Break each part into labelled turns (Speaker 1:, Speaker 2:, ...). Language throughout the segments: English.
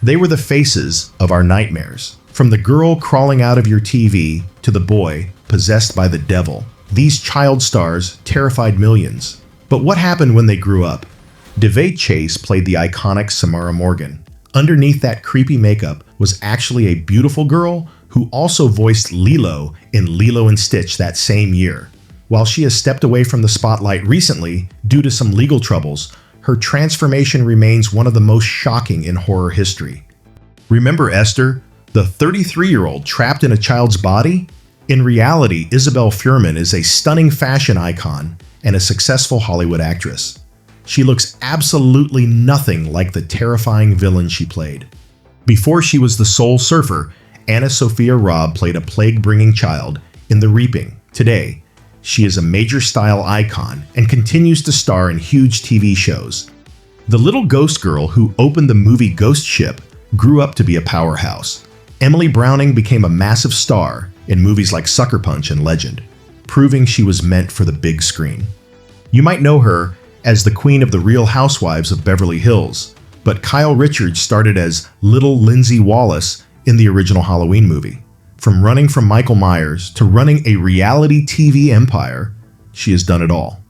Speaker 1: They were the faces of our nightmares. From the girl crawling out of your TV to the boy possessed by the devil, these child stars terrified millions. But what happened when they grew up? DeVay Chase played the iconic Samara Morgan. Underneath that creepy makeup was actually a beautiful girl who also voiced Lilo in Lilo and Stitch that same year. While she has stepped away from the spotlight recently due to some legal troubles, her transformation remains one of the most shocking in horror history. Remember Esther, the 33-year-old trapped in a child's body? In reality, Isabel Fuhrman is a stunning fashion icon and a successful Hollywood actress. She looks absolutely nothing like the terrifying villain she played. Before she was the Soul Surfer, Anna Sophia Robb played a plague-bringing child in The Reaping. Today, she is a major style icon and continues to star in huge TV shows. The little ghost girl who opened the movie Ghost Ship grew up to be a powerhouse. Emily Browning became a massive star in movies like Sucker Punch and Legend, proving she was meant for the big screen. You might know her as the queen of the Real Housewives of Beverly Hills, but Kyle Richards started as little Lindsay Wallace in the original Halloween movie. From running from Michael Myers to running a reality TV empire, she has done it all.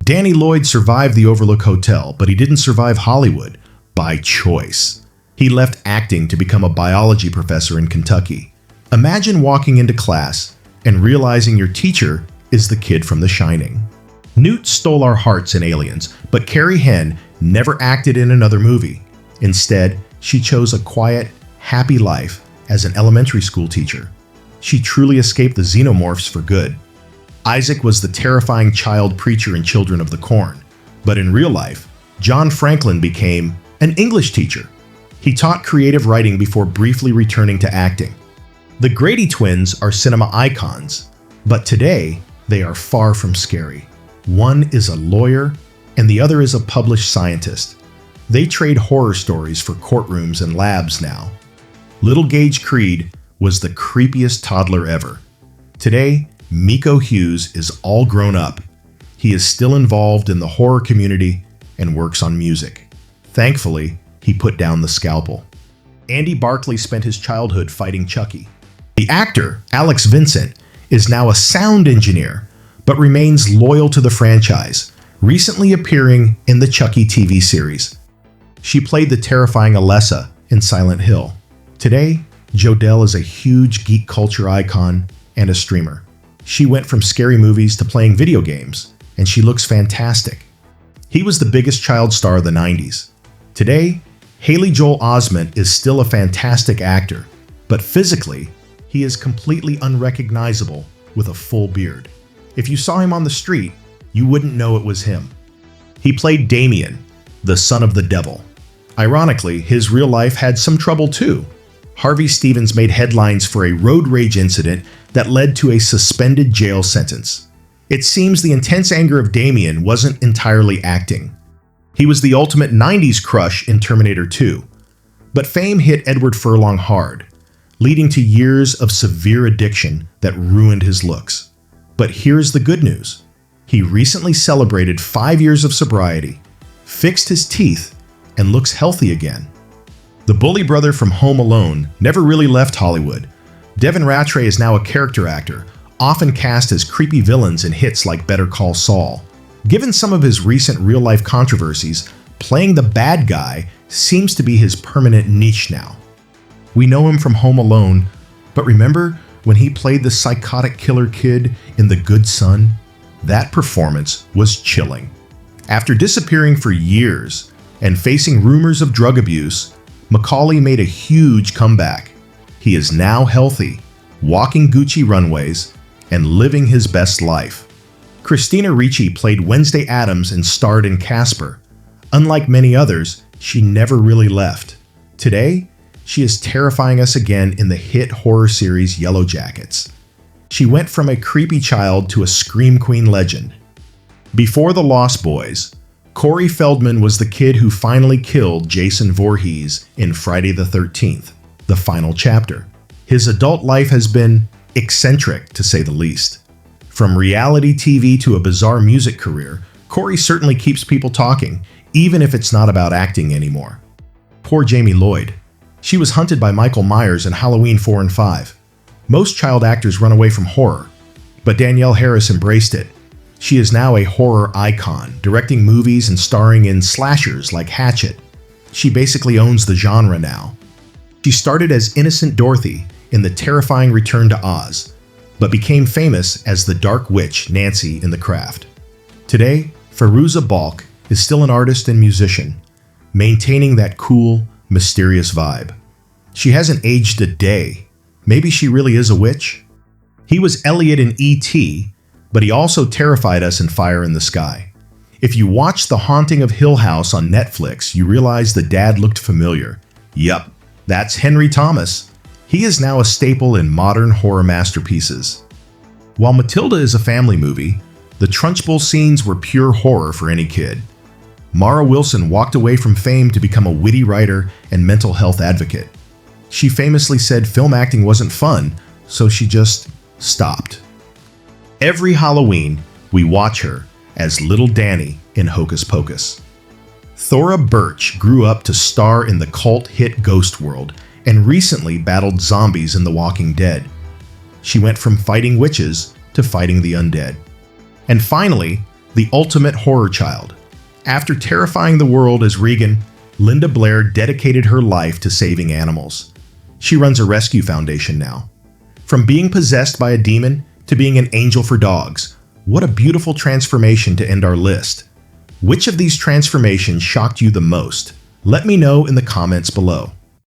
Speaker 1: Danny Lloyd survived the Overlook Hotel, but he didn't survive Hollywood by choice. He left acting to become a biology professor in Kentucky. Imagine walking into class and realizing your teacher is the kid from The Shining. Newt stole our hearts in Aliens, but Carrie Henn never acted in another movie. Instead, she chose a quiet, happy life as an elementary school teacher. She truly escaped the xenomorphs for good. Isaac was the terrifying child preacher in Children of the Corn, but in real life, John Franklin became an English teacher. He taught creative writing before briefly returning to acting. The Grady twins are cinema icons, but today they are far from scary. One is a lawyer, and the other is a published scientist. They trade horror stories for courtrooms and labs now. Little Gage Creed was the creepiest toddler ever. Today, Miko Hughes is all grown up. He is still involved in the horror community and works on music. Thankfully, he put down the scalpel. Andy Barclay spent his childhood fighting Chucky. The actor, Alex Vincent, is now a sound engineer, but remains loyal to the franchise, recently appearing in the Chucky TV series. She played the terrifying Alessa in Silent Hill. Today, Jodelle is a huge geek culture icon and a streamer. She went from scary movies to playing video games, and she looks fantastic. He was the biggest child star of the 90s. Today, Haley Joel Osment is still a fantastic actor, but physically, he is completely unrecognizable with a full beard. If you saw him on the street, you wouldn't know it was him. He played Damien, the son of the devil. Ironically, his real life had some trouble too. Harvey Stevens made headlines for a road rage incident that led to a suspended jail sentence. It seems the intense anger of Damien wasn't entirely acting. He was the ultimate 90s crush in Terminator 2. But fame hit Edward Furlong hard, leading to years of severe addiction that ruined his looks. But here's the good news. He recently celebrated 5 years of sobriety, fixed his teeth, and looks healthy again. The bully brother from Home Alone never really left Hollywood. Devin Rattray is now a character actor, often cast as creepy villains in hits like Better Call Saul. Given some of his recent real-life controversies, playing the bad guy seems to be his permanent niche now. We know him from Home Alone, but remember when he played the psychotic killer kid in The Good Son? That performance was chilling. After disappearing for years and facing rumors of drug abuse, Macaulay made a huge comeback. He is now healthy, walking Gucci runways, and living his best life. Christina Ricci played Wednesday Addams and starred in Casper. Unlike many others, she never really left. Today, she is terrifying us again in the hit horror series Yellow Jackets. She went from a creepy child to a Scream Queen legend. Before The Lost Boys, Corey Feldman was the kid who finally killed Jason Voorhees in Friday the 13th, the final chapter. His adult life has been eccentric, to say the least. From reality TV to a bizarre music career, Corey certainly keeps people talking, even if it's not about acting anymore. Poor Jamie Lloyd. She was hunted by Michael Myers in Halloween 4 and 5. Most child actors run away from horror, but Danielle Harris embraced it. She is now a horror icon, directing movies and starring in slashers like Hatchet. She basically owns the genre now. She started as innocent Dorothy in the terrifying Return to Oz, but became famous as the Dark Witch Nancy in The Craft. Today, Fairuza Balk is still an artist and musician, maintaining that cool, mysterious vibe. She hasn't aged a day. Maybe she really is a witch? He was Elliot in E.T., but he also terrified us in Fire in the Sky. If you watch The Haunting of Hill House on Netflix, you realize the dad looked familiar. Yup, that's Henry Thomas. He is now a staple in modern horror masterpieces. While Matilda is a family movie, the Trunchbull scenes were pure horror for any kid. Mara Wilson walked away from Fame to become a witty writer and mental health advocate. She famously said film acting wasn't fun, so she just stopped. Every Halloween, we watch her as Little Danny in Hocus Pocus. Thora Birch grew up to star in the cult hit Ghost World and recently battled zombies in The Walking Dead. She went from fighting witches to fighting the undead. And finally, the ultimate horror child. After terrifying the world as Regan, Linda Blair dedicated her life to saving animals. She runs a rescue foundation now. From being possessed by a demon to being an angel for dogs, what a beautiful transformation to end our list. Which of these transformations shocked you the most? Let me know in the comments below.